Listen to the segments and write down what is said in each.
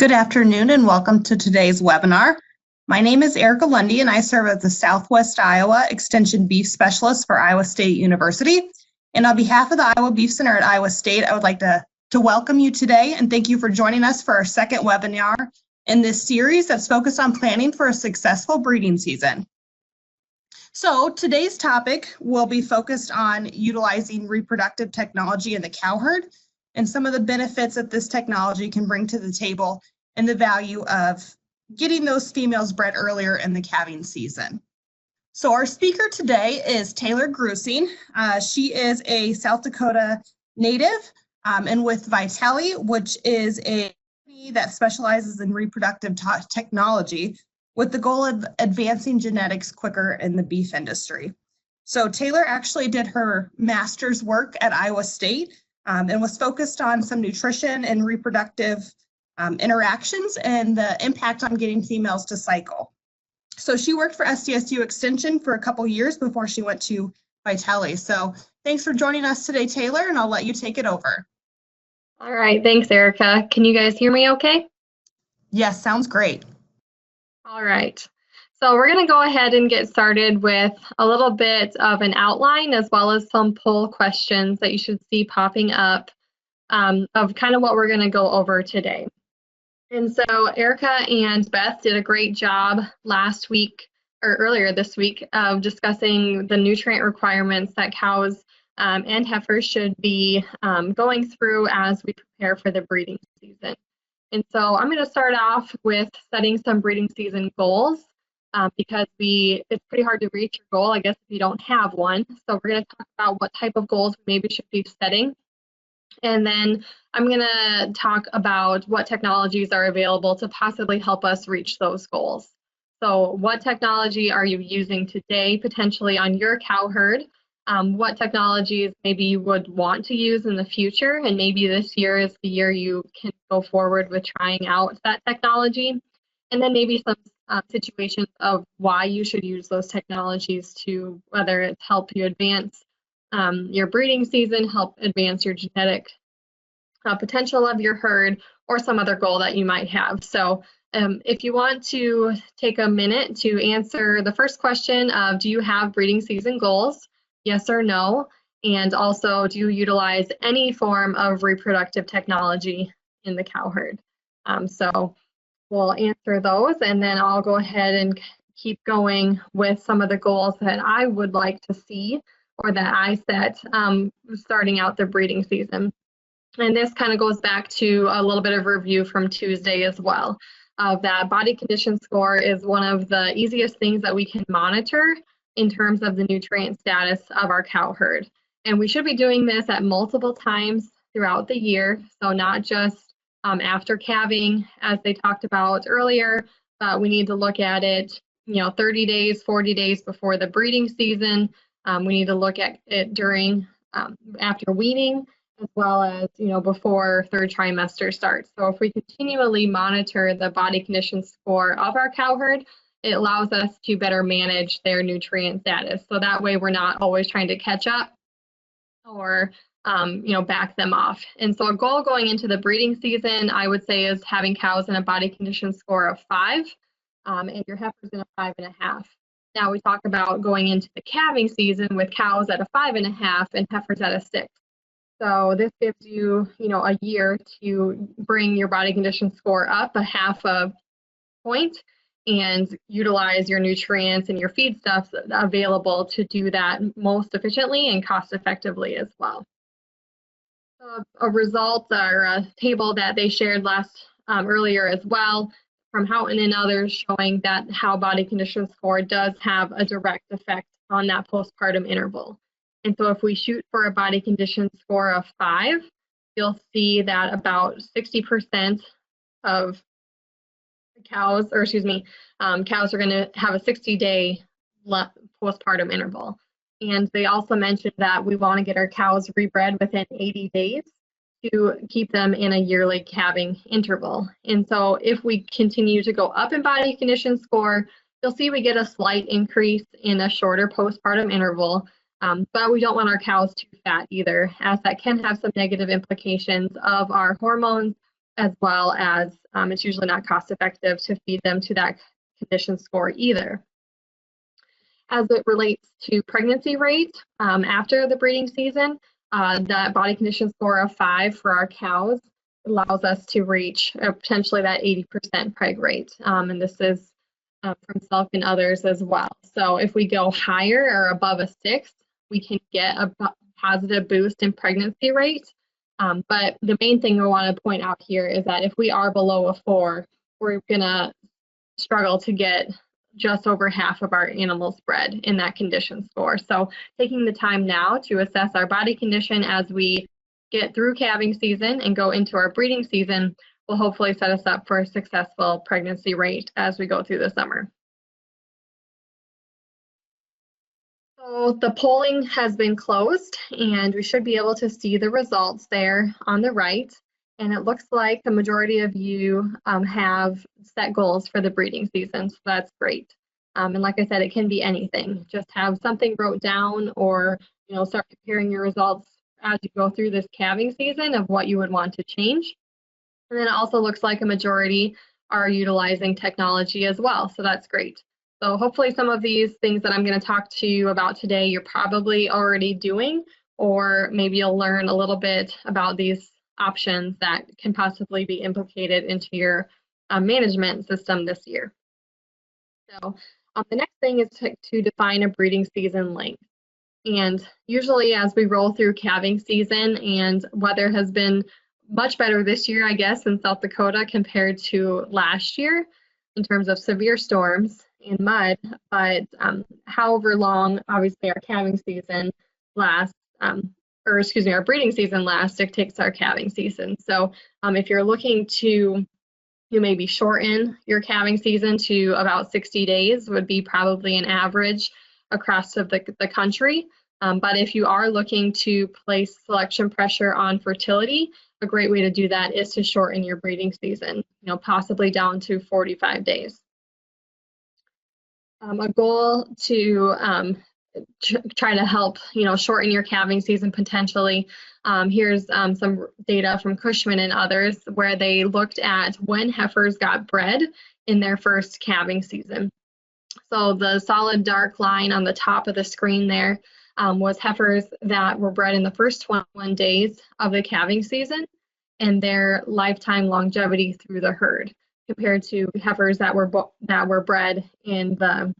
Good afternoon and welcome to today's webinar. My name is Erica Lundy and I serve as the Southwest Iowa Extension Beef Specialist for Iowa State University. And on behalf of the Iowa Beef Center at Iowa State, I would like to welcome you today and thank you for joining us for our second webinar in this series that's focused on planning for a successful breeding season. So today's topic will be focused on utilizing reproductive technology in the cow herd and some of the benefits that this technology can bring to the table and the value of getting those females bred earlier in the calving season. So our speaker today is Taylor Grussing. She is a South Dakota native and with Vytelle, which is a company that specializes in reproductive technology with the goal of advancing genetics quicker in the beef industry. So Taylor actually did her master's work at Iowa State and was focused on some nutrition and reproductive interactions and the impact on getting females to cycle. So she worked for SDSU Extension for a couple years before she went to Vytelle. So thanks for joining us today, Taylor, and I'll let you take it over. All right, thanks, Erica. Can you guys hear me okay? Yes, sounds great. All right, so we're going to go ahead and get started with a little bit of an outline as well as some poll questions that you should see popping up of kind of what we're going to go over today. And so Erica and Beth did a great job last week or earlier this week of discussing the nutrient requirements that cows and heifers should be going through as we prepare for the breeding season. And so I'm going to start off with setting some breeding season goals because it's pretty hard to reach your goal, I guess, if you don't have one. So we're going to talk about what type of goals we maybe should be setting. And then I'm going to talk about what technologies are available to possibly help us reach those goals. So what technology are you using today potentially on your cow herd? What technologies maybe you would want to use in the future, and maybe this year is the year you can go forward with trying out that technology. And then maybe some situations of why you should use those technologies to, whether it's help you advance your breeding season, help advance your genetic potential of your herd, or some other goal that you might have. So if you want to take a minute to answer the first question of, do you have breeding season goals? Yes or no? And also, do you utilize any form of reproductive technology in the cow herd? So we'll answer those, and then I'll go ahead and keep going with some of the goals that I would like to see or that I set starting out the breeding season. And this kind of goes back to a little bit of review from Tuesday as well. That body condition score is one of the easiest things that we can monitor in terms of the nutrient status of our cow herd. And we should be doing this at multiple times throughout the year. So not just after calving, as they talked about earlier, but we need to look at it, 30 days, 40 days before the breeding season. We need to look at it during, after weaning, as well as, before third trimester starts. So if we continually monitor the body condition score of our cow herd, it allows us to better manage their nutrient status. So that way we're not always trying to catch up or, back them off. And so a goal going into the breeding season, I would say, is having cows in a body condition score of 5 and your heifers in a 5.5. Now we talk about going into the calving season with cows at a 5.5 and heifers at a 6. So this gives you, a year to bring your body condition score up a half a point and utilize your nutrients and your feedstuffs available to do that most efficiently and cost effectively as well. So a result or a table that they shared earlier as well from Houghton and others showing that how body condition score does have a direct effect on that postpartum interval. And so if we shoot for a body condition score of 5, you'll see that about 60% of cows are going to have a 60-day postpartum interval. And they also mentioned that we want to get our cows rebred within 80 days to keep them in a yearly calving interval. And so if we continue to go up in body condition score, you'll see we get a slight increase in a shorter postpartum interval, but we don't want our cows too fat either, as that can have some negative implications of our hormones as well as it's usually not cost effective to feed them to that condition score either. As it relates to pregnancy rate after the breeding season, that body condition score of 5 for our cows allows us to reach potentially that 80% preg rate. And this is from Selk and others as well. So if we go higher or above a 6, we can get a positive boost in pregnancy rate. But the main thing I want to point out here is that if we are below a 4, we're going to struggle to get just over half of our animals bred in that condition score. So taking the time now to assess our body condition as we get through calving season and go into our breeding season will hopefully set us up for a successful pregnancy rate as we go through the summer. So the polling has been closed and we should be able to see the results there on the right. And it looks like the majority of you have set goals for the breeding season, so that's great. And like I said, it can be anything. Just have something wrote down or start comparing your results as you go through this calving season of what you would want to change. And then it also looks like a majority are utilizing technology as well, so that's great. So hopefully some of these things that I'm going to talk to you about today, you're probably already doing, or maybe you'll learn a little bit about these options that can possibly be implicated into your management system this year. So the next thing is to define a breeding season length. And usually as we roll through calving season, and weather has been much better this year, I guess, in South Dakota compared to last year in terms of severe storms and mud, but however long, obviously, our calving season lasts, our breeding season lasts dictates our calving season. So if you're looking to maybe shorten your calving season to about 60 days would be probably an average across the country. But if you are looking to place selection pressure on fertility, a great way to do that is to shorten your breeding season, possibly down to 45 days. A goal to try to help, shorten your calving season potentially. Here's some data from Cushman and others where they looked at when heifers got bred in their first calving season. So the solid dark line on the top of the screen there was heifers that were bred in the first 21 days of the calving season and their lifetime longevity through the herd, compared to heifers that were bred in the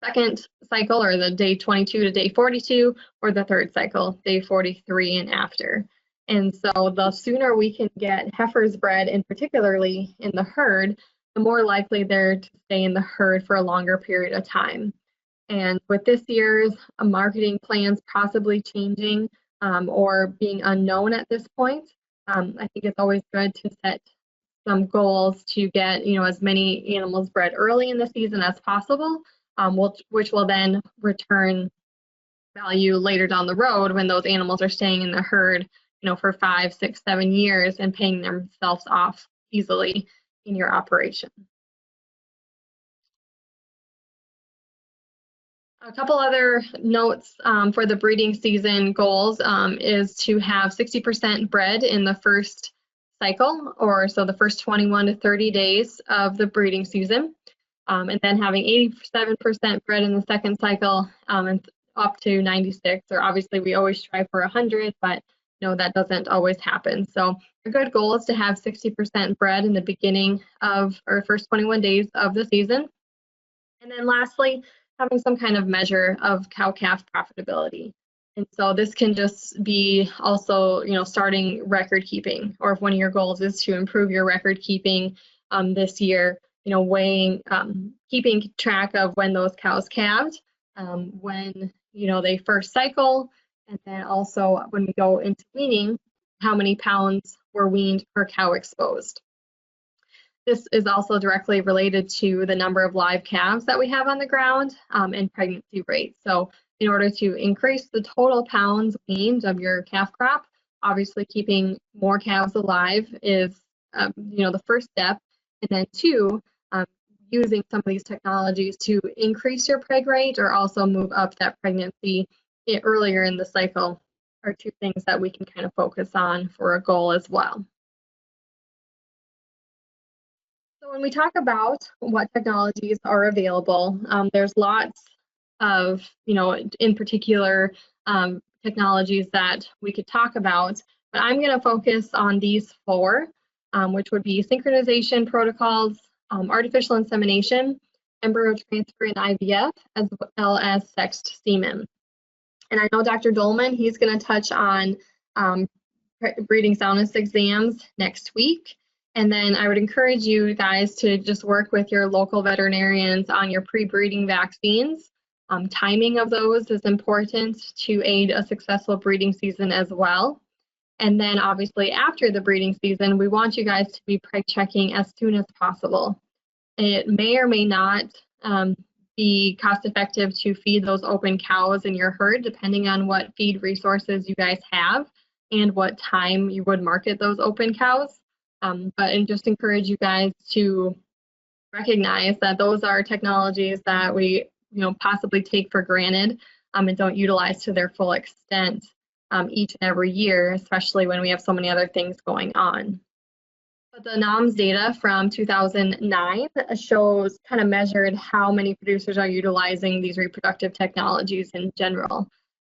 second cycle, or the day 22 to day 42, or the third cycle, day 43 and after. And so the sooner we can get heifers bred, and particularly in the herd, the more likely they're to stay in the herd for a longer period of time. And with this year's marketing plans possibly changing or being unknown at this point, I think it's always good to set some goals to get as many animals bred early in the season as possible, which will then return value later down the road when those animals are staying in the herd for 5, 6, 7 years and paying themselves off easily in your operation. A couple other notes for the breeding season goals is to have 60% bred in the first cycle, or so the first 21 to 30 days of the breeding season, and then having 87% bred in the second cycle and up to 96, or obviously we always strive for 100, but that doesn't always happen. So a good goal is to have 60% bred in the beginning of our first 21 days of the season. And then lastly, having some kind of measure of cow-calf profitability. And so this can just be also, starting record keeping, or if one of your goals is to improve your record keeping this year, weighing, keeping track of when those cows calved, when, they first cycle, and then also when we go into weaning, how many pounds were weaned per cow exposed. This is also directly related to the number of live calves that we have on the ground and pregnancy rate. So in order to increase the total pounds weaned of your calf crop, obviously keeping more calves alive is the first step. And then 2, using some of these technologies to increase your preg rate or also move up that pregnancy earlier in the cycle are 2 things that we can kind of focus on for a goal as well. So when we talk about what technologies are available, there's lots of, in particular technologies that we could talk about, but I'm going to focus on these four, which would be synchronization protocols, artificial insemination, embryo transfer and IVF, as well as sexed semen. And I know Dr. Dolman, he's going to touch on breeding soundness exams next week. And then I would encourage you guys to just work with your local veterinarians on your pre-breeding vaccines. Timing of those is important to aid a successful breeding season as well. And then obviously after the breeding season, we want you guys to be preg checking as soon as possible. It may or may not be cost effective to feed those open cows in your herd, depending on what feed resources you guys have and what time you would market those open cows. But just encourage you guys to recognize that those are technologies that we possibly take for granted and don't utilize to their full extent each and every year, especially when we have so many other things going on. But the NOMS data from 2009 shows kind of measured how many producers are utilizing these reproductive technologies in general.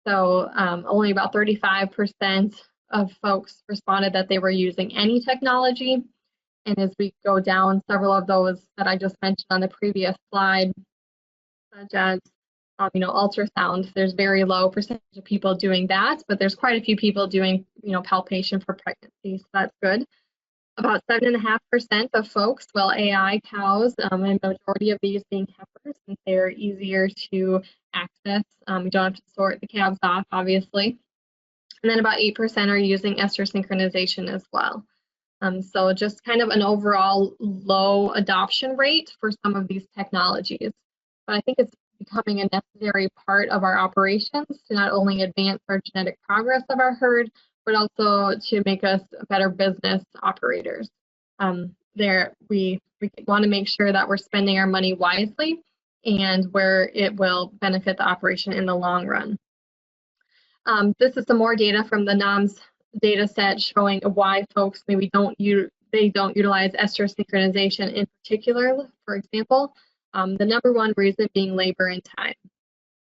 So only about 35% of folks responded that they were using any technology. And as we go down, several of those that I just mentioned on the previous slide, such as ultrasound, there's very low percentage of people doing that, but there's quite a few people doing palpation for pregnancy, so that's good. About 7.5% of folks will AI cows, and the majority of these being heifers, since they're easier to access. We don't have to sort the calves off, obviously. And then about 8% are using estrus synchronization as well. So just kind of an overall low adoption rate for some of these technologies. But I think it's becoming a necessary part of our operations to not only advance our genetic progress of our herd, but also to make us better business operators. We want to make sure that we're spending our money wisely and where it will benefit the operation in the long run. This is some more data from the NOMS data set showing why folks maybe don't utilize estrus synchronization in particular. For example, the number one reason being labor and time.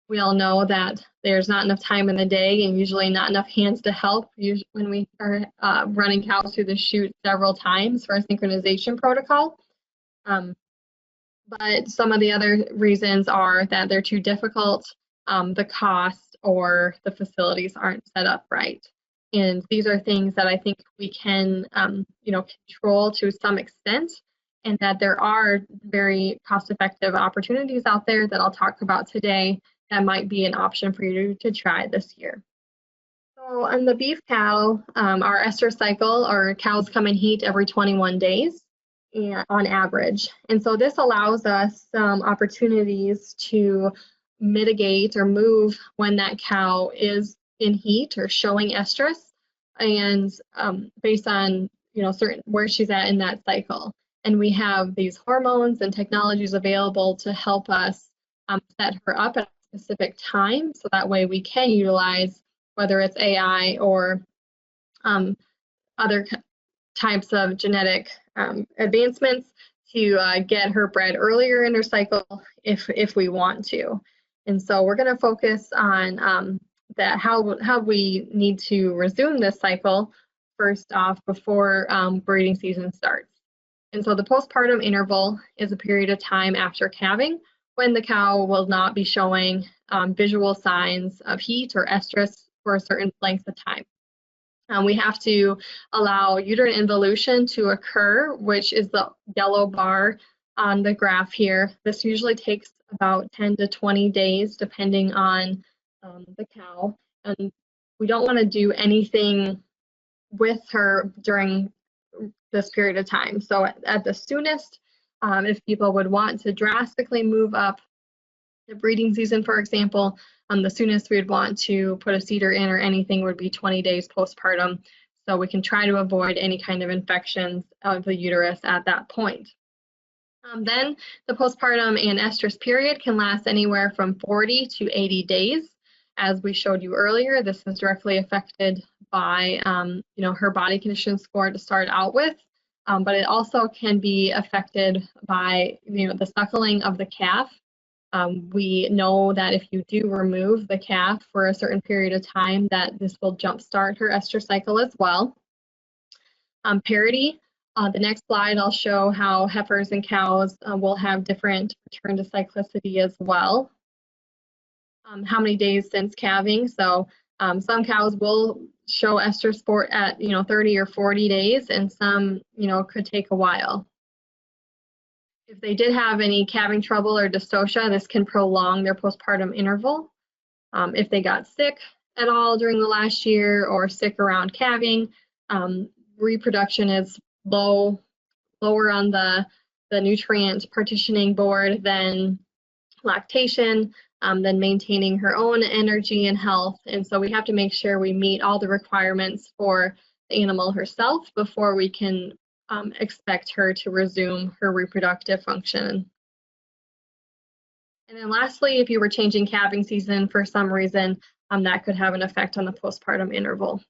We all know that there's not enough time in the day and usually not enough hands to help when we are running cows through the chute several times for a synchronization protocol. But some of the other reasons are that they're too difficult, the cost, or the facilities aren't set up right. And these are things that I think we can control to some extent, and that there are very cost-effective opportunities out there that I'll talk about today that might be an option for you to try this year. So on the beef cow, our Estrus cycle, our cows come in heat every 21 days on average. And so this allows us some opportunities to mitigate or move when that cow is in heat or showing estrus, and based on certain where she's at in that cycle. And we have these hormones and technologies available to help us set her up at a specific time, so that way we can utilize whether it's AI or other types of genetic advancements to get her bred earlier in her cycle if we want to. And so we're going to focus on how we need to resume this cycle first off before breeding season starts. And so the postpartum interval is a period of time after calving when the cow will not be showing visual signs of heat or estrus for a certain length of time. We have to allow uterine involution to occur, which is the yellow bar on the graph here. This usually takes about 10 to 20 days, depending on the cow. And we don't want to do anything with her during this period of time. So at the soonest, if people would want to drastically move up the breeding season, for example, the soonest we would want to put a CIDR in or anything would be 20 days postpartum. So we can try to avoid any kind of infections of the uterus at that point. Then the postpartum and estrus period can last anywhere from 40 to 80 days. As we showed you earlier, this is directly affected by her body condition score to start out with. but it also can be affected by the suckling of the calf. We know that if you do remove the calf for a certain period of time, that this will jumpstart her estrus cycle as well. Parity. The next slide, I'll show how heifers and cows will have different return to cyclicity as well. How many days since calving? So some cows will show estrus at 30 or 40 days, and some could take a while. If they did have any calving trouble or dystocia, this can prolong their postpartum interval. If they got sick at all during the last year or sick around calving, reproduction is lower on the nutrient partitioning board than lactation, than maintaining her own energy and health. And so we have to make sure we meet all the requirements for the animal herself before we can expect her to resume her reproductive function. And then lastly, if you were changing calving season for some reason, that could have an effect on the postpartum interval.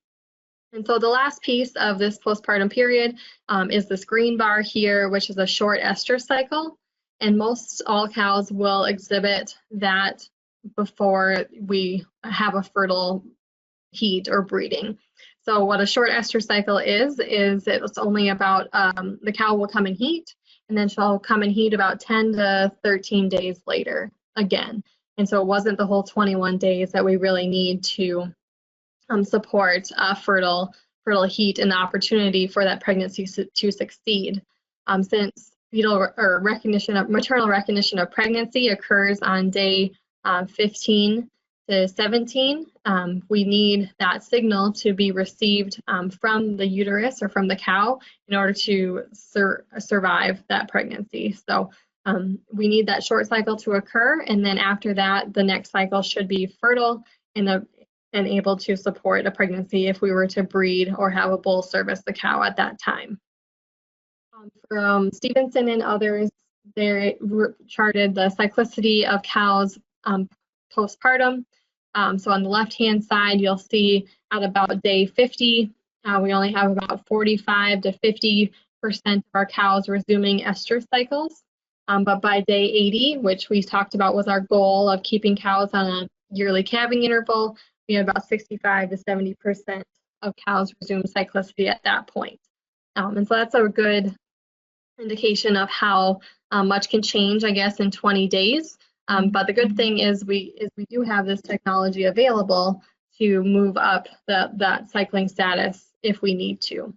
And so the last piece of this postpartum period is this green bar here, which is a short estrus cycle. And most all cows will exhibit that before we have a fertile heat or breeding. So what a short estrus cycle is it's only about, the cow will come in heat, and then she'll come in heat about 10 to 13 days later again. And so it wasn't the whole 21 days that we really need to support fertile heat and the opportunity for that pregnancy to succeed. Since maternal recognition of pregnancy occurs on day 15 to 17, we need that signal to be received from the uterus or from the cow in order to survive that pregnancy. So we need that short cycle to occur, and then after that, the next cycle should be fertile and able to support a pregnancy if we were to breed or have a bull service the cow at that time. From Stevenson and others, they charted the cyclicity of cows postpartum. So on the left-hand side, you'll see at about day 50, we only have about 45 to 50% of our cows resuming estrus cycles. But by day 80, which we talked about was our goal of keeping cows on a yearly calving interval, we had about 65 to 70% of cows resume cyclicity at that point. And so that's a good indication of how much can change, I guess, in 20 days. But the good thing is we do have this technology available to move up that cycling status if we need to.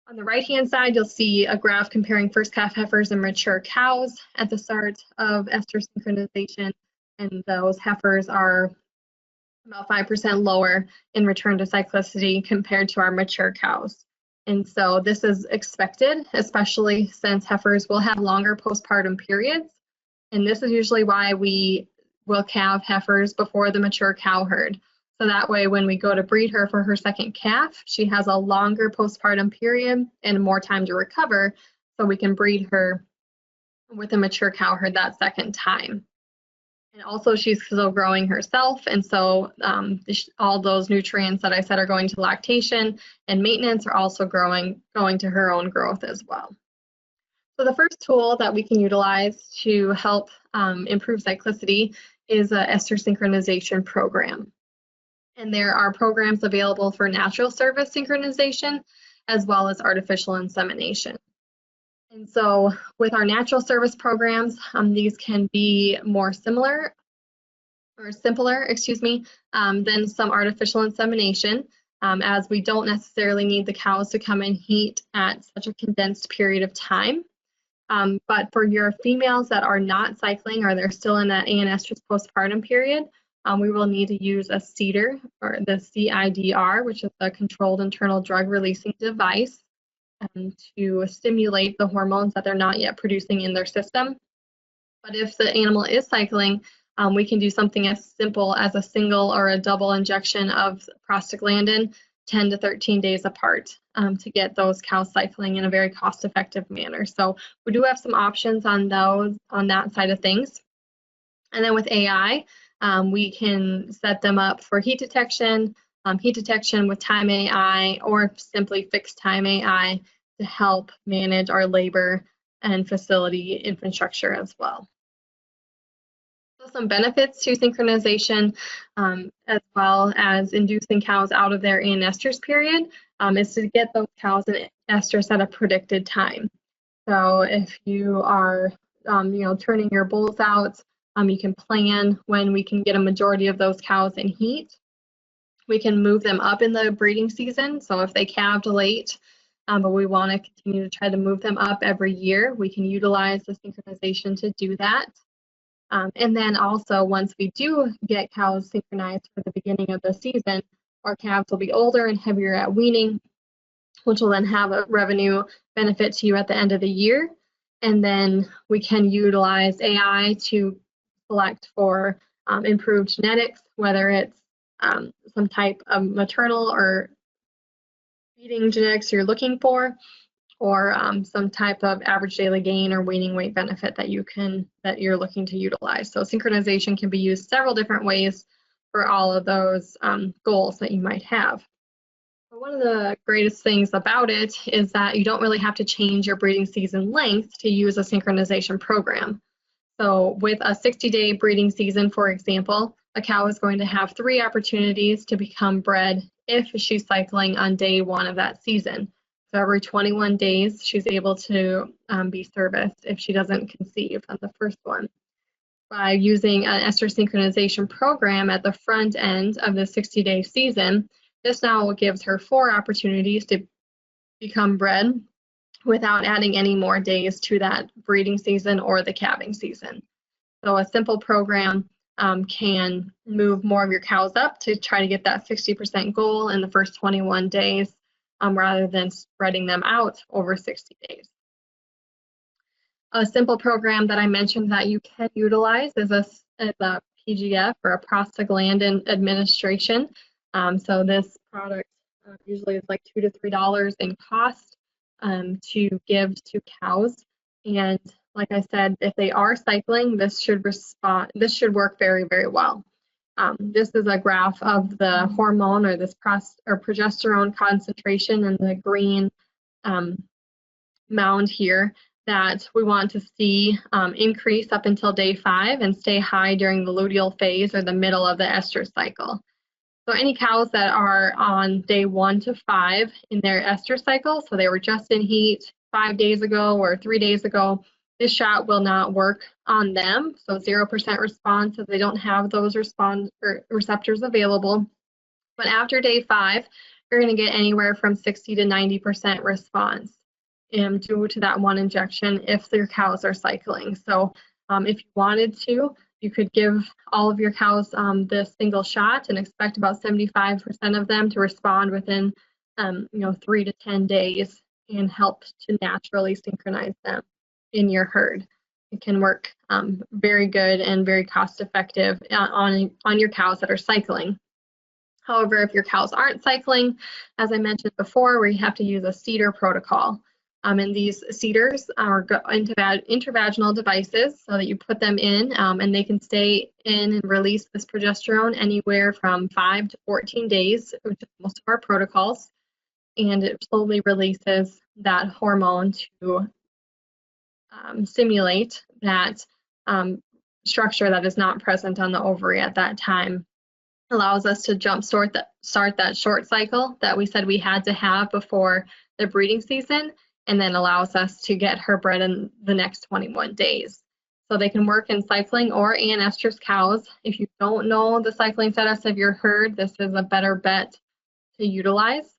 On the right-hand side, you'll see a graph comparing first calf heifers and mature cows at the start of estrus synchronization, and those heifers are about 5% lower in return to cyclicity compared to our mature cows. And so this is expected, especially since heifers will have longer postpartum periods. And this is usually why we will calve heifers before the mature cow herd. So that way, when we go to breed her for her second calf, she has a longer postpartum period and more time to recover, so we can breed her with a mature cow herd that second time. And also, she's still growing herself, and so all those nutrients that I said are going to lactation and maintenance are also going to her own growth as well. So the first tool that we can utilize to help improve cyclicity is an Estrus synchronization program. And there are programs available for natural service synchronization as well as artificial insemination. And so with our natural service programs, these can be more simpler, than some artificial insemination, as we don't necessarily need the cows to come in heat at such a condensed period of time. But for your females that are not cycling or they're still in that estrus postpartum period, we will need to use a CIDR, or the CIDR, which is a controlled internal drug releasing device, to stimulate the hormones that they're not yet producing in their system. But if the animal is cycling, we can do something as simple as a single or a double injection of prostaglandin 10 to 13 days apart to get those cows cycling in a very cost-effective manner. So we do have some options on that side of things. And then with AI, we can set them up for heat detection with time AI, or simply fixed time AI, to help manage our labor and facility infrastructure as well. So some benefits to synchronization, as well as inducing cows out of their estrus period, is to get those cows in estrus at a predicted time. So if you are, turning your bulls out, you can plan when we can get a majority of those cows in heat. We can move them up in the breeding season. So if they calved late, but we want to continue to try to move them up every year, we can utilize the synchronization to do that. And then also, once we do get cows synchronized for the beginning of the season, our calves will be older and heavier at weaning, which will then have a revenue benefit to you at the end of the year. And then we can utilize AI to select for improved genetics, whether it's some type of maternal or feeding genetics you're looking for, or some type of average daily gain or weaning weight benefit that you're looking to utilize. So synchronization can be used several different ways for all of those goals that you might have. But one of the greatest things about it is that you don't really have to change your breeding season length to use a synchronization program. So with a 60-day breeding season, for example, a cow is going to have 3 opportunities to become bred if she's cycling on day 1 of that season. So every 21 days, she's able to be serviced if she doesn't conceive on the first one. By using an estrus synchronization program at the front end of the 60-day season, this now gives her 4 opportunities to become bred without adding any more days to that breeding season or the calving season. So a simple program can move more of your cows up to try to get that 60% goal in the first 21 days. Rather than spreading them out over 60 days. A simple program that I mentioned that you can utilize is a PGF, or a prostaglandin administration. So this product usually is like $2 to $3 in cost to give to cows. And like I said, if they are cycling, this should work very, very well. This is a graph of the hormone, or this progesterone concentration in the green mound here that we want to see increase up until day 5 and stay high during the luteal phase, or the middle of the estrus cycle. So any cows that are on day 1 to 5 in their estrus cycle, so they were just in heat 5 days ago or 3 days ago, this shot will not work on them. So 0% response if they don't have those receptors available. But after day 5, you're going to get anywhere from 60 to 90% response due to that one injection if your cows are cycling. So if you wanted to, you could give all of your cows this single shot and expect about 75% of them to respond within 3 to 10 days and help to naturally synchronize them in your herd. It can work very good and very cost effective on your cows that are cycling. However, if your cows aren't cycling, as I mentioned before, we have to use a CIDR protocol. And these CIDRs are intravaginal devices, so that you put them in and they can stay in and release this progesterone anywhere from 5 to 14 days, which is most of our protocols. And it slowly releases that hormone to simulate that structure that is not present on the ovary at that time. Allows us to start that short cycle that we said we had to have before the breeding season, and then allows us to get her bred in the next 21 days. So they can work in cycling or estrus cows. If you don't know the cycling status of your herd, this is a better bet to utilize.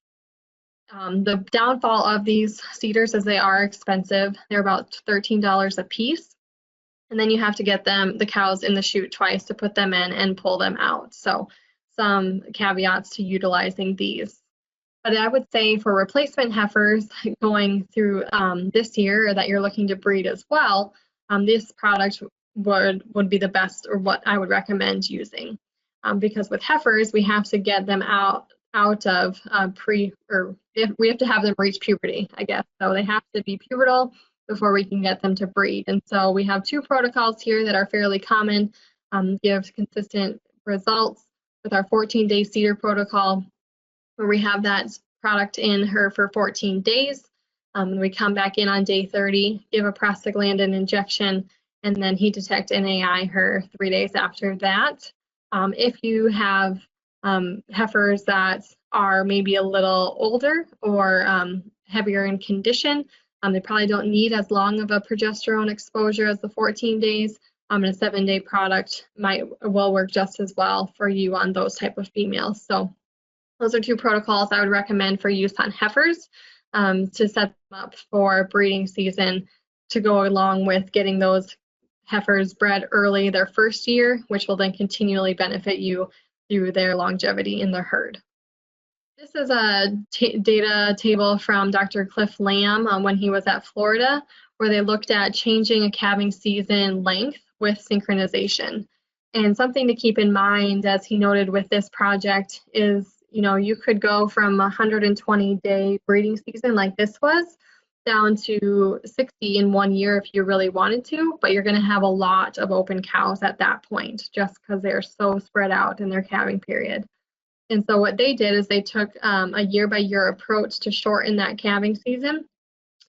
The downfall of these CIDRs is they are expensive. They're about $13 a piece. And then you have to get the cows in the chute twice to put them in and pull them out. So some caveats to utilizing these. But I would say for replacement heifers going through this year, or that you're looking to breed as well, this product would be the best, or what I would recommend using. Because with heifers, we have to get them out of we have to have them reach puberty, I guess. So they have to be pubertal before we can get them to breed. And so we have 2 protocols here that are fairly common, give consistent results with our 14-day CIDR protocol, where we have that product in her for 14 days. We come back in on day 30, give a prostaglandin injection, and then heat detect NAI her 3 days after that. If you have heifers that are maybe a little older or heavier in condition, they probably don't need as long of a progesterone exposure as the 14 days. And a 7-day product will work just as well for you on those type of females. So those are 2 protocols I would recommend for use on heifers to set them up for breeding season, to go along with getting those heifers bred early their first year, which will then continually benefit you through their longevity in the herd. This is a data table from Dr. Cliff Lamb when he was at Florida, where they looked at changing a calving season length with synchronization. And something to keep in mind, as he noted with this project, is you could go from 120-day breeding season like this was down to 60 in 1 year if you really wanted to, but you're going to have a lot of open cows at that point just because they're so spread out in their calving period. And so what they did is they took a year-by-year approach to shorten that calving season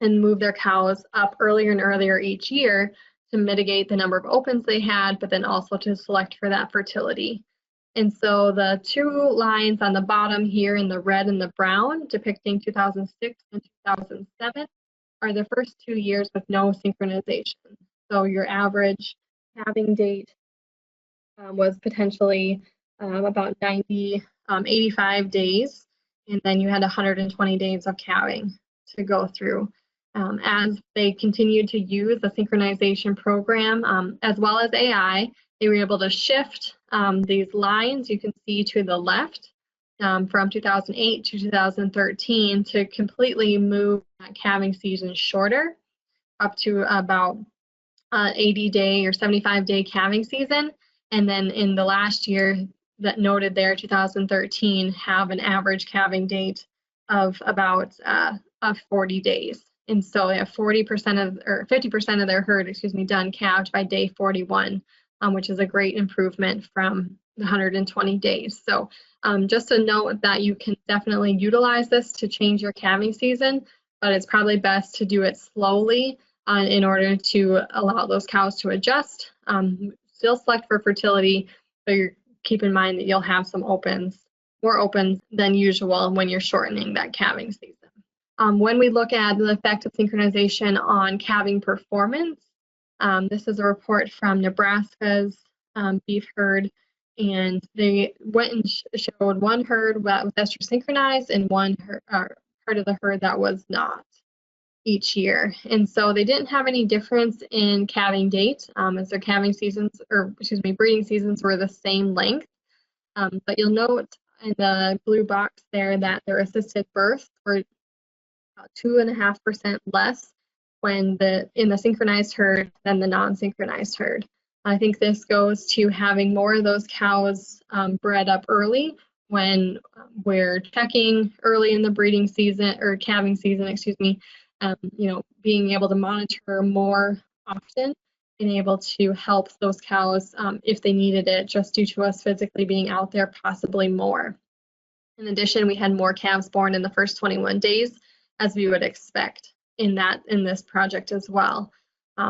and move their cows up earlier and earlier each year to mitigate the number of opens they had, but then also to select for that fertility. And so the 2 lines on the bottom here in the red and the brown depicting 2006 and 2007 are the first 2 years with no synchronization. So your average calving date was potentially about 85 days, and then you had 120 days of calving to go through. As they continued to use the synchronization program as well as AI, they were able to shift these lines you can see to the left from 2008 to 2013 to completely move that calving season shorter up to about 80-day or 75-day calving season. And then in the last year that noted there, 2013, have an average calving date of about 40 days. And so they have 50% of their herd, done calved by day 41, which is a great improvement from the 120 days. So just a note that you can definitely utilize this to change your calving season, but it's probably best to do it slowly in order to allow those cows to adjust. Still select for fertility, but keep in mind that you'll have some more opens than usual when you're shortening that calving season. When we look at the effect of synchronization on calving performance, this is a report from Nebraska's beef herd, and they went and showed one herd that was estrus synchronized and one part of the herd that was not each year. And so they didn't have any difference in calving date as their calving seasons, breeding seasons were the same length. But you'll note in the blue box there that their assisted births were about 2.5% less in the synchronized herd than the non-synchronized herd. I think this goes to having more of those cows bred up early when we're checking early in the breeding season or calving season, being able to monitor more often, being able to help those cows if they needed it, just due to us physically being out there possibly more. In addition, we had more calves born in the first 21 days, as we would expect in this project as well,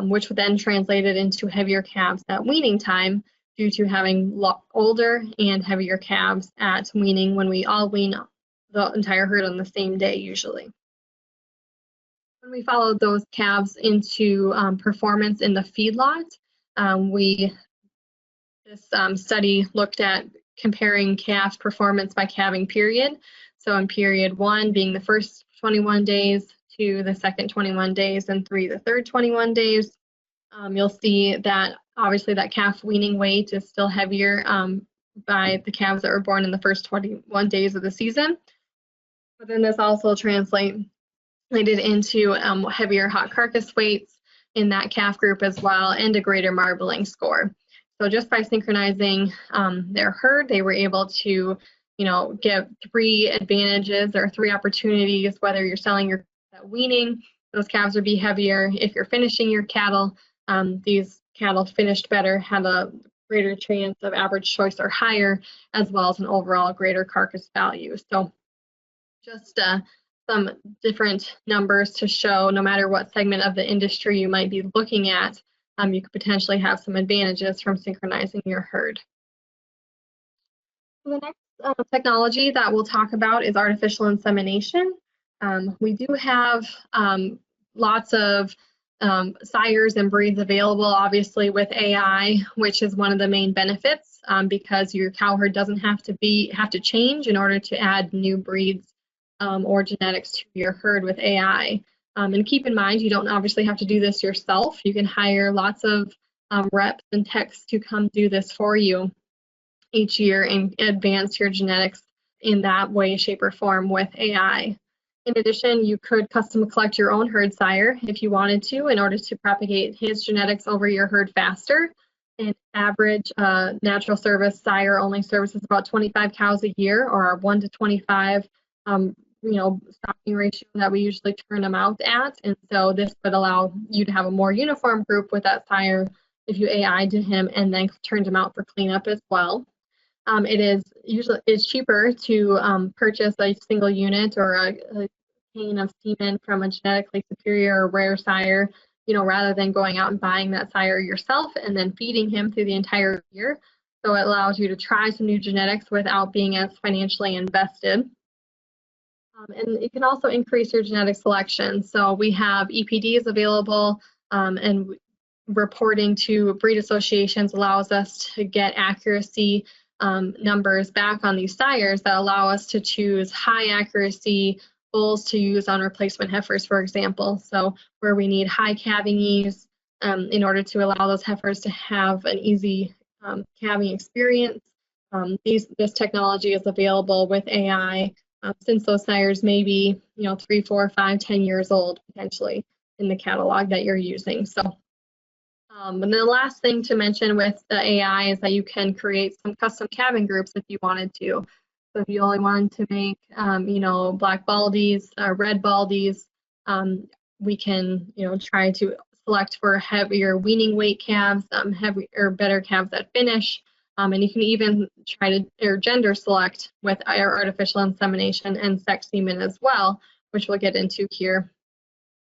which then translated into heavier calves at weaning time due to having older and heavier calves at weaning when we all wean the entire herd on the same day usually. When we followed those calves into performance in the feedlot, this study looked at comparing calf performance by calving period. So in period 1 being the first 21 days, 2 the second 21 days, and 3 the third 21 days, you'll see that obviously that calf weaning weight is still heavier by the calves that were born in the first 21 days of the season. But then this also translated into heavier hot carcass weights in that calf group as well, and a greater marbling score. So just by synchronizing their herd, they were able to, get 3 advantages or 3 opportunities, whether you're selling your at weaning, those calves would be heavier. If you're finishing your cattle, these cattle finished better, have a greater chance of average choice or higher, as well as an overall greater carcass value. So just some different numbers to show no matter what segment of the industry you might be looking at, you could potentially have some advantages from synchronizing your herd. The next technology that we'll talk about is artificial insemination. We do have lots of sires and breeds available, obviously, with AI, which is one of the main benefits because your cow herd doesn't have to change in order to add new breeds or genetics to your herd with AI. And keep in mind, you don't obviously have to do this yourself. You can hire lots of reps and techs to come do this for you each year and advance your genetics in that way, shape, or form with AI. In addition, you could custom collect your own herd sire if you wanted to in order to propagate his genetics over your herd faster. An average natural service sire only services about 25 cows a year, or our 1 to 25 stocking ratio that we usually turn them out at. And so this would allow you to have a more uniform group with that sire if you AI'd him and then turned him out for cleanup as well. It's cheaper to purchase a single unit or a cane of semen from a genetically superior or rare sire, rather than going out and buying that sire yourself and then feeding him through the entire year. So it allows you to try some new genetics without being as financially invested. And it can also increase your genetic selection. So we have EPDs available, and reporting to breed associations allows us to get accuracy numbers back on these sires that allow us to choose high accuracy bulls to use on replacement heifers, for example. So where we need high calving ease in order to allow those heifers to have an easy calving experience. This technology is available with AI since those sires may be 3, 4, 5, 10 years old potentially in the catalog that you're using. So and then the last thing to mention with the AI is that you can create some custom calving groups if you wanted to. So if you only wanted to make, black baldies, red baldies, we can, try to select for heavier weaning weight calves, better calves that finish. And you can even try to gender select with our artificial insemination and sex semen as well, which we'll get into here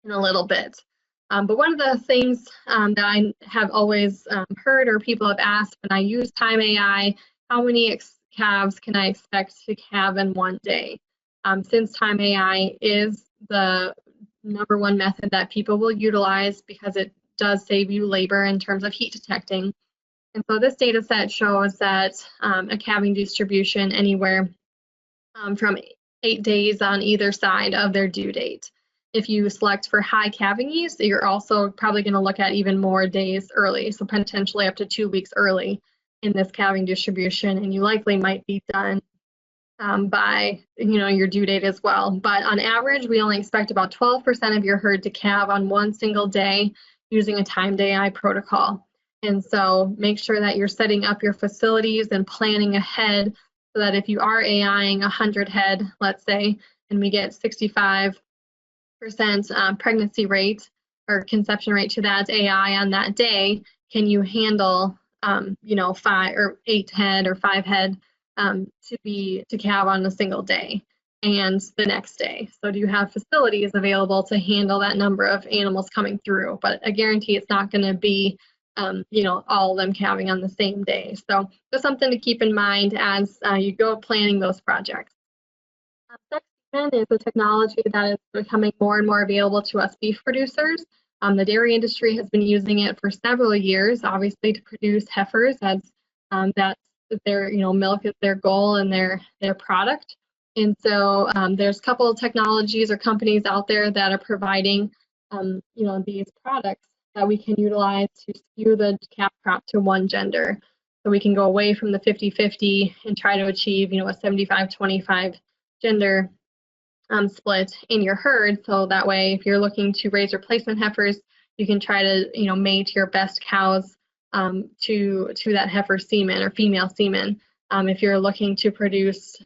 in a little bit. But one of the things that I have always heard or people have asked when I use Time AI, how many calves can I expect to calve in one day? Since Time AI is the #1 method that people will utilize because it does save you labor in terms of heat detecting. And so this data set shows that a calving distribution anywhere from 8 days on either side of their due date. If you select for high calving ease, you're also probably going to look at even more days early, so potentially up to 2 weeks early in this calving distribution, and you likely might be done by your due date as well. But on average, we only expect about 12% of your herd to calve on one single day using a timed AI protocol. And so make sure that you're setting up your facilities and planning ahead so that if you are AIing 100 head, let's say, and we get 65% pregnancy rate or conception rate to that AI on that day, can you handle 5 or 8 head or 5 head to calve on a single day and the next day? So do you have facilities available to handle that number of animals coming through? But I guarantee it's not going to be all of them calving on the same day. So just something to keep in mind as you go planning those projects. Semen is a technology that is becoming more and more available to us beef producers. The dairy industry has been using it for several years, obviously to produce heifers, as that's their milk is their goal and their product. And so there's a couple of technologies or companies out there that are providing these products that we can utilize to skew the calf crop to one gender. So we can go away from the 50-50 and try to achieve a 75-25 gender split in your herd. So that way, if you're looking to raise replacement heifers, you can try to mate your best cows to that heifer semen or female semen. If you're looking to produce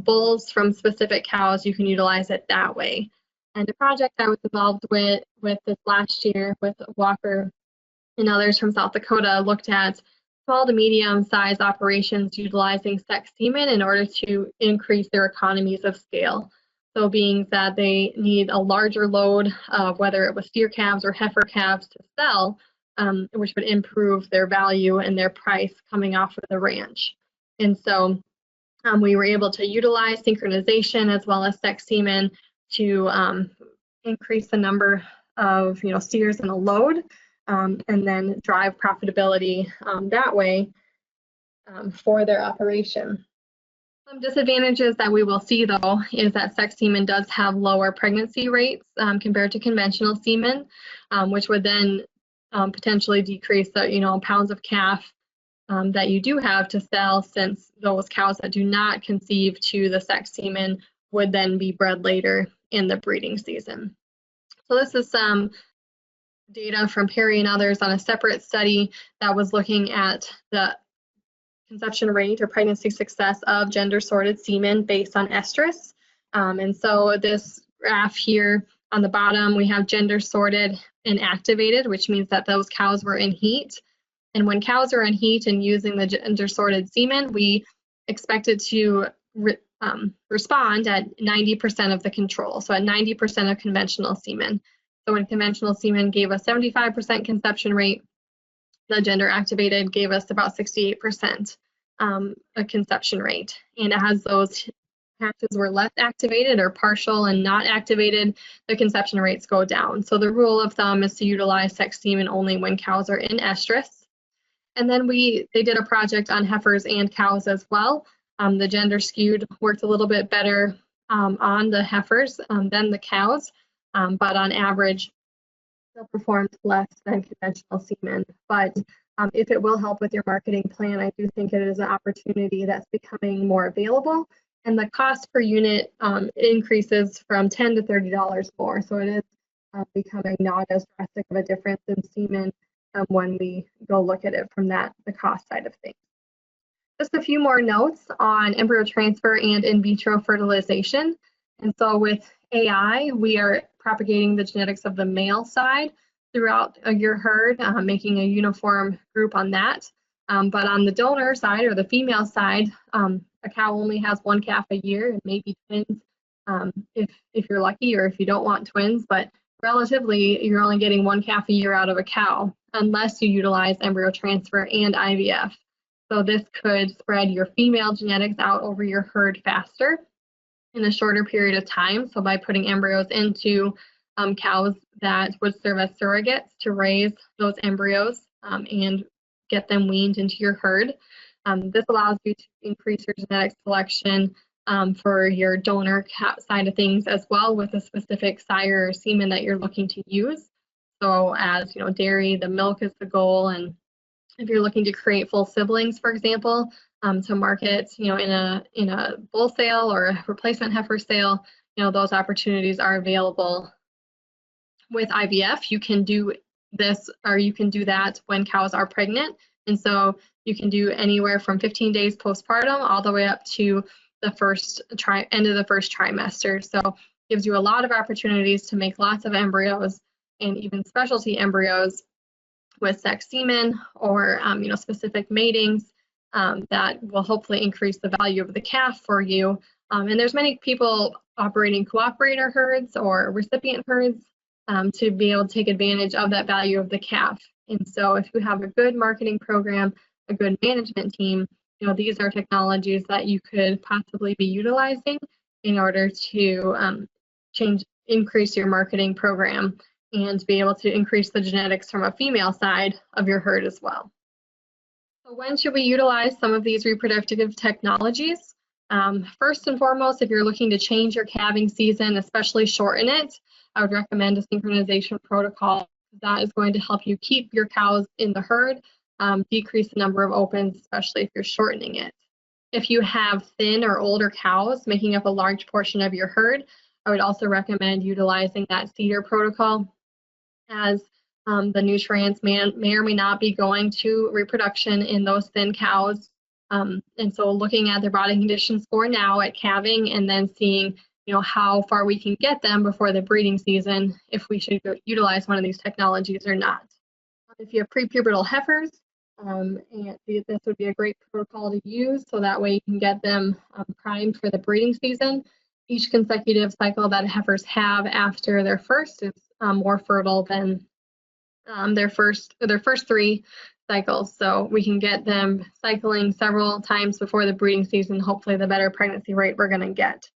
bulls from specific cows, you can utilize it that way. And a project I was involved with this last year with Walker and others from South Dakota looked at small to medium-sized operations utilizing sex semen in order to increase their economies of scale. So being that they need a larger load of whether it was steer calves or heifer calves to sell, which would improve their value and their price coming off of the ranch. And so we were able to utilize synchronization as well as sex semen to increase the number of steers in a load, and then drive profitability that way for their operation. Some disadvantages that we will see, though, is that sex semen does have lower pregnancy rates compared to conventional semen, which would then potentially decrease the pounds of calf that you do have to sell, since those cows that do not conceive to the sex semen would then be bred later in the breeding season. So this is some data from Perry and others on a separate study that was looking at the conception rate or pregnancy success of gender sorted semen based on estrus. And so this graph here on the bottom, we have gender sorted and activated, which means that those cows were in heat. And when cows are in heat and using the gender sorted semen, we expect it to respond at 90% of the control, so at 90% of conventional semen. So when conventional semen gave us 75% conception rate, the gender activated gave us about 68% a conception rate. And as those hatches were less activated or partial and not activated, the conception rates go down. So the rule of thumb is to utilize sex semen only when cows are in estrus. And then they did a project on heifers and cows as well. The gender skewed worked a little bit better on the heifers than the cows, but on average still performed less than conventional semen. But if it will help with your marketing plan, I do think it is an opportunity that's becoming more available. And the cost per unit increases from $10 to $30 more. So it is becoming not as drastic of a difference in semen when we go look at it from the cost side of things. Just a few more notes on embryo transfer and in vitro fertilization. And so with AI, we are propagating the genetics of the male side throughout your herd, making a uniform group on that. But on the donor side or the female side, a cow only has one calf a year and maybe twins if you're lucky, or if you don't want twins. But relatively, you're only getting one calf a year out of a cow unless you utilize embryo transfer and IVF. So this could spread your female genetics out over your herd faster in a shorter period of time. So by putting embryos into cows that would serve as surrogates to raise those embryos and get them weaned into your herd. This allows you to increase your genetic selection for your donor side of things as well, with a specific sire or semen that you're looking to use. So as dairy, the milk is the goal, and if you're looking to create full siblings, for example, to market, in a bull sale or a replacement heifer sale, those opportunities are available. With IVF, you can do this, or you can do that when cows are pregnant, and so you can do anywhere from 15 days postpartum all the way up to the end of the first trimester. So it gives you a lot of opportunities to make lots of embryos, and even specialty embryos with sex semen or specific matings that will hopefully increase the value of the calf for you. And there's many people operating cooperator herds or recipient herds to be able to take advantage of that value of the calf. And so if you have a good marketing program, a good management team, these are technologies that you could possibly be utilizing in order to increase your marketing program and be able to increase the genetics from a female side of your herd as well. So when should we utilize some of these reproductive technologies? First and foremost, if you're looking to change your calving season, especially shorten it, I would recommend a synchronization protocol. That is going to help you keep your cows in the herd, decrease the number of opens, especially if you're shortening it. If you have thin or older cows making up a large portion of your herd, I would also recommend utilizing that CIDR protocol, as the nutrients may or may not be going to reproduction in those thin cows. And so looking at their body condition score now at calving, and then seeing how far we can get them before the breeding season, if we should utilize one of these technologies or not. If you have prepubertal heifers, and this would be a great protocol to use, so that way you can get them primed for the breeding season. each consecutive cycle that heifers have after their first is more fertile than their first 3 cycles. So we can get them cycling several times before the breeding season, hopefully the better pregnancy rate we're going to get.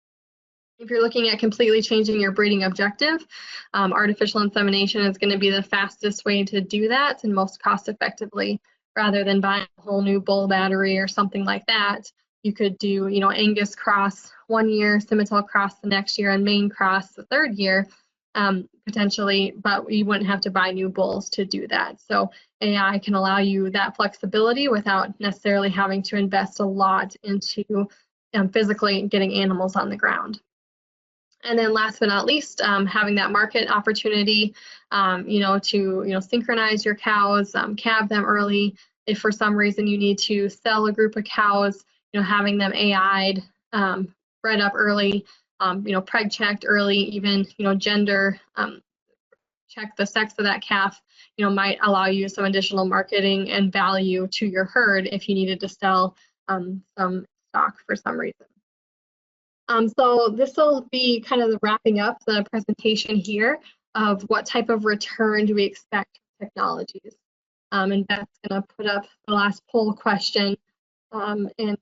If you're looking at completely changing your breeding objective, artificial insemination is going to be the fastest way to do that and most cost effectively, rather than buying a whole new bull battery or something like that. You could do, Angus cross 1 year, Simmental cross the next year, and Maine cross the 3rd year, potentially, but you wouldn't have to buy new bulls to do that. So AI can allow you that flexibility without necessarily having to invest a lot into physically getting animals on the ground. And then last but not least, having that market opportunity, to synchronize your cows, calve them early. If for some reason you need to sell a group of cows, having them AI'd, bred up early, preg checked early, even gender, check the sex of that calf, might allow you some additional marketing and value to your herd if you needed to sell some stock for some reason. So this will be kind of wrapping up the presentation here of what type of return do we expect from technologies. And Beth's going to put up the last poll question, and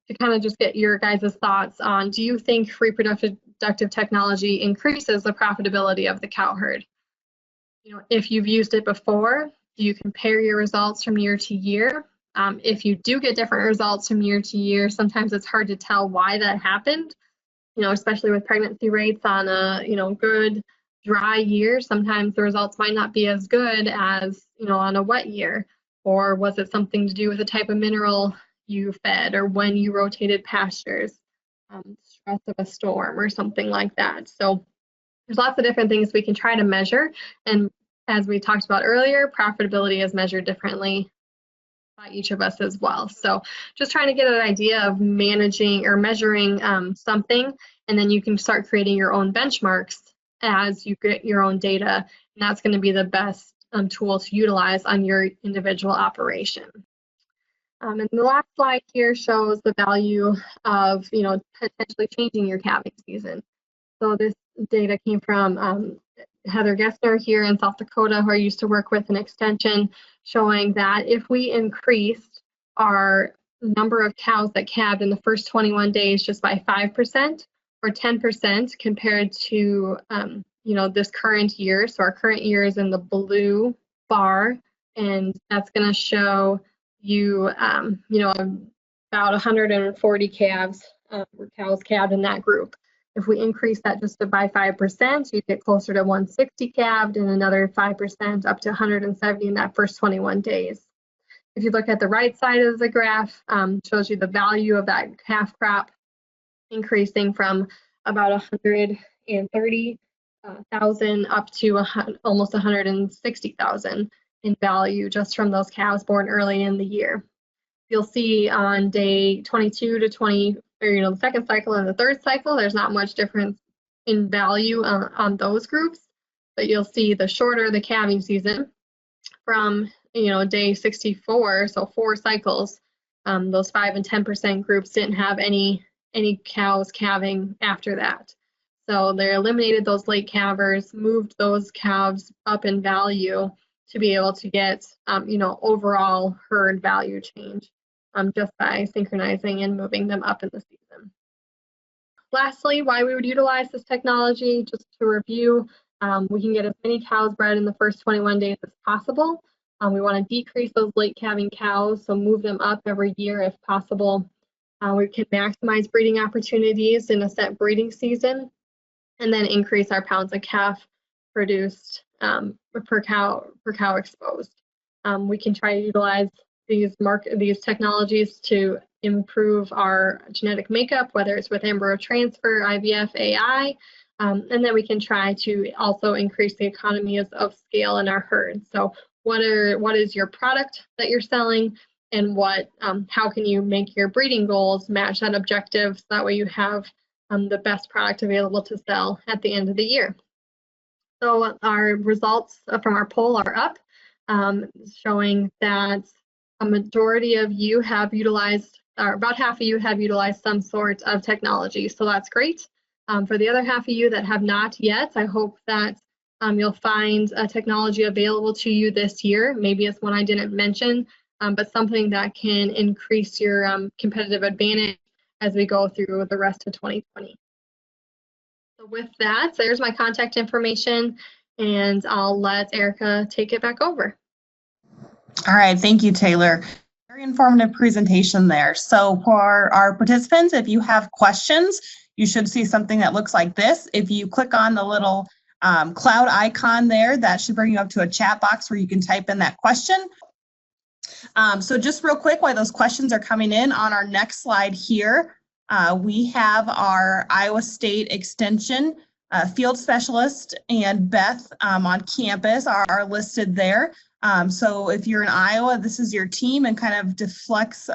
to kind of just get your guys' thoughts on, do you think reproductive technology increases the profitability of the cow herd? If you've used it before, do you compare your results from year to year? If you do get different results from year to year, sometimes it's hard to tell why that happened. Especially with pregnancy rates on a, good dry year, sometimes the results might not be as good as, on a wet year. Or was it something to do with the type of mineral you fed or when you rotated pastures, stress of a storm or something like that. So there's lots of different things we can try to measure. And as we talked about earlier, profitability is measured differently by each of us as well. So just trying to get an idea of managing or measuring something, and then you can start creating your own benchmarks as you get your own data, and that's going to be the best tool to utilize on your individual operation. And the last slide here shows the value of potentially changing your calving season. So this data came from Heather Gessner here in South Dakota, who I used to work with in Extension, showing that if we increased our number of cows that calved in the first 21 days just by 5% or 10% compared to this current year. So our current year is in the blue bar, and that's going to show you about 140 calves or cows calved in that group. If we increase that just by 5%, you get closer to 160 calved and another 5% up to 170 in that first 21 days. If you look at the right side of the graph, shows you the value of that calf crop increasing from about 130,000 up to almost 160,000 in value just from those calves born early in the year. You'll see on day 22 to 20, or the second cycle and the third cycle, there's not much difference in value on those groups, but you'll see the shorter the calving season from day 64, so 4 cycles, those 5 and 10% groups didn't have any cows calving after that. So they eliminated those late calvers, moved those calves up in value to be able to get overall herd value change just by synchronizing and moving them up in the season. Lastly, why we would utilize this technology, just to review, we can get as many cows bred in the first 21 days as possible. We want to decrease those late calving cows, so move them up every year if possible. We can maximize breeding opportunities in a set breeding season, and then increase our pounds of calf produced per cow exposed. We can try to utilize these technologies to improve our genetic makeup, whether it's with embryo transfer, IVF, AI, and then we can try to also increase the economies of scale in our herd. So what is your product that you're selling, and how can you make your breeding goals match that objective, so that way you have the best product available to sell at the end of the year. So our results from our poll are up, showing that a majority of you have utilized, or about half of you have utilized some sort of technology. So that's great. For the other half of you that have not yet, I hope that you'll find a technology available to you this year. Maybe it's one I didn't mention, but something that can increase your competitive advantage as we go through the rest of 2020. So with that, there's my contact information, and I'll let Erica take it back over. All right, thank you, Taylor. Very informative presentation there. So for our participants, if you have questions, you should see something that looks like this. If you click on the little cloud icon there, that should bring you up to a chat box where you can type in that question. So just real quick, while those questions are coming in, on our next slide here, we have our Iowa State Extension field specialist and Beth on campus are listed there. So if you're in Iowa, this is your team and kind of deflects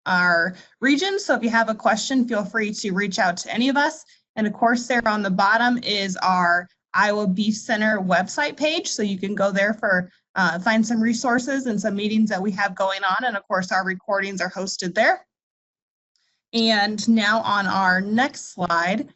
our region. So if you have a question, feel free to reach out to any of us. And of course, there on the bottom is our Iowa Beef Center website page. So you can go there for find some resources and some meetings that we have going on. And of course, our recordings are hosted there. And now on our next slide,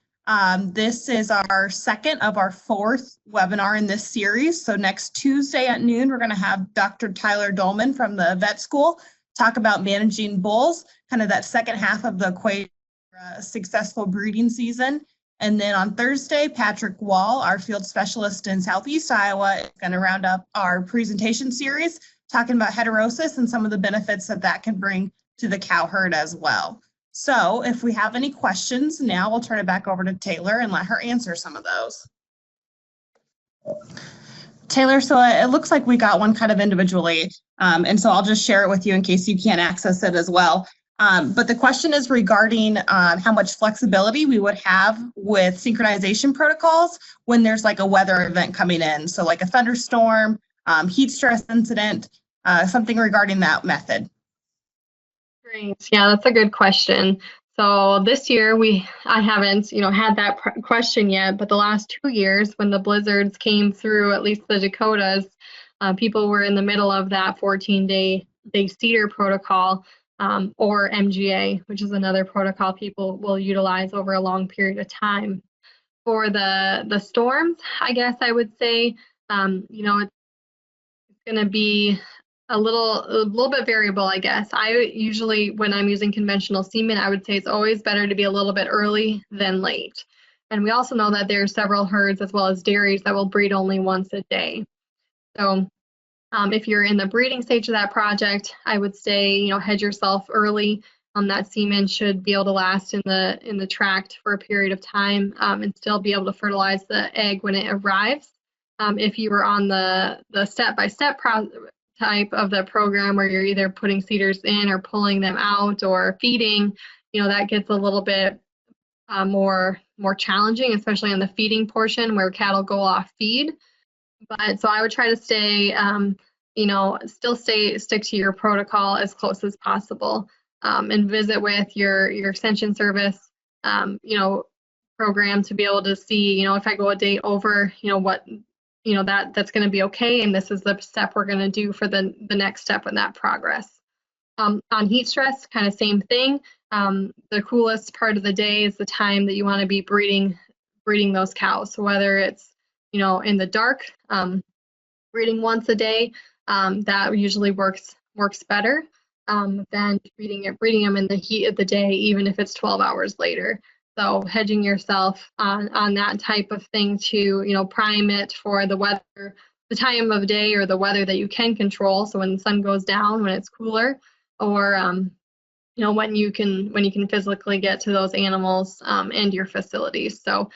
this is our second of our fourth webinar in this series. So next Tuesday at noon, we're going to have Dr. Tyler Dolman from the vet school talk about managing bulls, kind of that second half of the equation for a successful breeding season. And then on Thursday, Patrick Wall, our field specialist in Southeast Iowa, is going to round up our presentation series, talking about heterosis and some of the benefits that that can bring to the cow herd as well. So if we have any questions now, we'll turn it back over to Taylor and let her answer some of those. Taylor, so it looks like we got one kind of individually, and so I'll just share it with you in case you can't access it as well. But the question is regarding how much flexibility we would have with synchronization protocols when there's like a weather event coming in. So like a thunderstorm, heat stress incident, something regarding that method. Great. Yeah, that's a good question. So this year I haven't, had that question yet, but the last 2 years when the blizzards came through, at least the Dakotas, people were in the middle of that 14-day CIDR protocol, or MGA, which is another protocol people will utilize over a long period of time. For the storms, I guess I would say, it's going to be a little bit variable, I guess. I usually, when I'm using conventional semen, I would say it's always better to be a little bit early than late. And we also know that there are several herds as well as dairies that will breed only once a day. So if you're in the breeding stage of that project, I would say, hedge yourself early. That semen should be able to last in the tract for a period of time and still be able to fertilize the egg when it arrives. If you were on the step-by-step type of the program where you're either putting CIDRs in or pulling them out or feeding, that gets a little bit more challenging, especially on the feeding portion where cattle go off feed. But so I would try to stay, still stick to your protocol as close as possible, and visit with your extension service, program to be able to see, if I go a day over, what, that's going to be okay, and this is the step we're going to do for the next step in that progress. On heat stress, kind of same thing. The coolest part of the day is the time that you want to be breeding those cows. So whether it's in the dark, breeding once a day, that usually works better than breeding them in the heat of the day, even if it's 12 hours later. So hedging yourself on that type of thing to, prime it for the weather, the time of day or the weather that you can control. So when the sun goes down, when it's cooler, or, when you can physically get to those animals and your facilities. So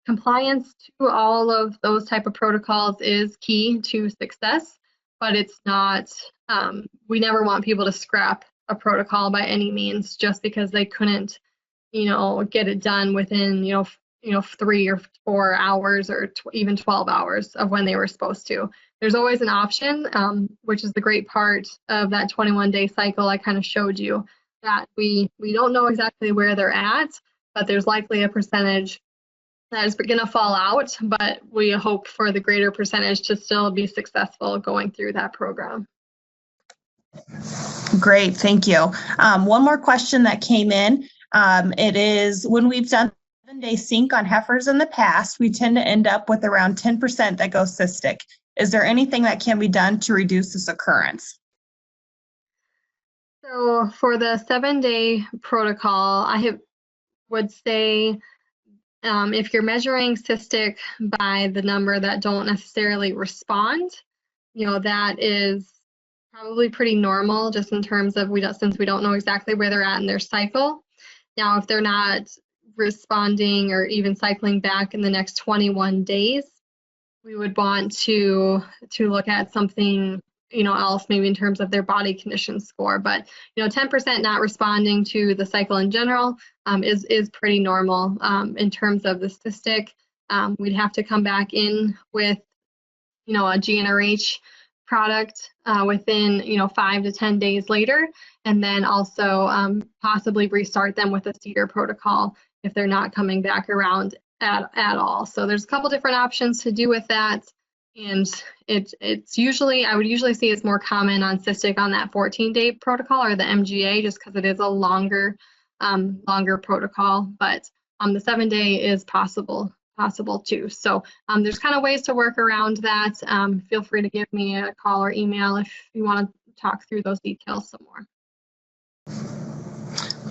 compliance to all of those type of protocols is key to success, but it's not, we never want people to scrap a protocol by any means just because they couldn't get it done within, 3 or 4 hours or even 12 hours of when they were supposed to. There's always an option, which is the great part of that 21-day cycle I kind of showed you, that we don't know exactly where they're at, but there's likely a percentage that is going to fall out, but we hope for the greater percentage to still be successful going through that program. Great, thank you. One more question that came in. It is, when we've done 7-day sync on heifers in the past, we tend to end up with around 10% that go cystic. Is there anything that can be done to reduce this occurrence? So for the 7-day protocol, would say if you're measuring cystic by the number that don't necessarily respond, that is probably pretty normal just in terms of since we don't know exactly where they're at in their cycle. Now, if they're not responding or even cycling back in the next 21 days, we would want to look at something else, maybe in terms of their body condition score. But 10% not responding to the cycle in general is pretty normal. In terms of the cystic, we'd have to come back in with a GnRH product within 5 to 10 days later, and then also possibly restart them with a CIDR protocol if they're not coming back around at all. So there's a couple different options to do with that, and it's usually, I would usually see it's more common on cystic on that 14-day protocol or the MGA, just because it is a longer protocol, but the 7-day is possible too. So there's kind of ways to work around that. Feel free to give me a call or email if you want to talk through those details some more.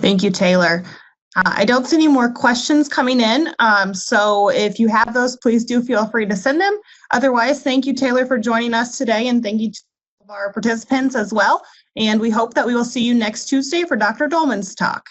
Thank you, Taylor. I don't see any more questions coming in, so if you have those, please do feel free to send them. Otherwise, thank you, Taylor, for joining us today, and thank you to our participants as well. And we hope that we will see you next Tuesday for Dr. Dolman's talk.